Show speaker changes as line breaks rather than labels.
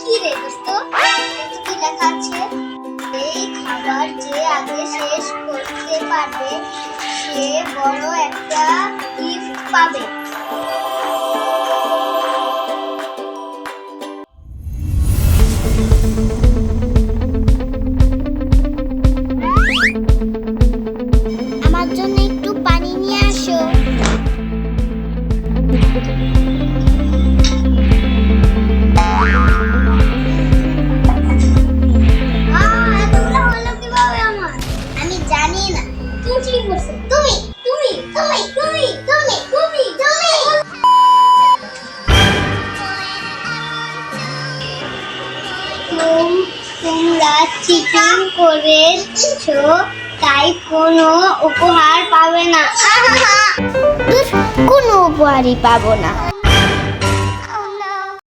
কি রে দোস্ত? দেখো কি লেখা আছে? এই খাবার যে আগে শেষ করতে পারবে সে বড় একটা গিফট পাবে। আমার জন্য একটু পানি নিয়ে আসো। এতগুলো হলো কিভাবে আমার? আমি জানি না। তুমি ঠিক করছো। তুমি তুমি তুমি তুমি তুমি তুমি তুমি তোমরা চিটিং করেছো তাই কোনো উপহার পাবে না। কোনো উপহারই পাবো না।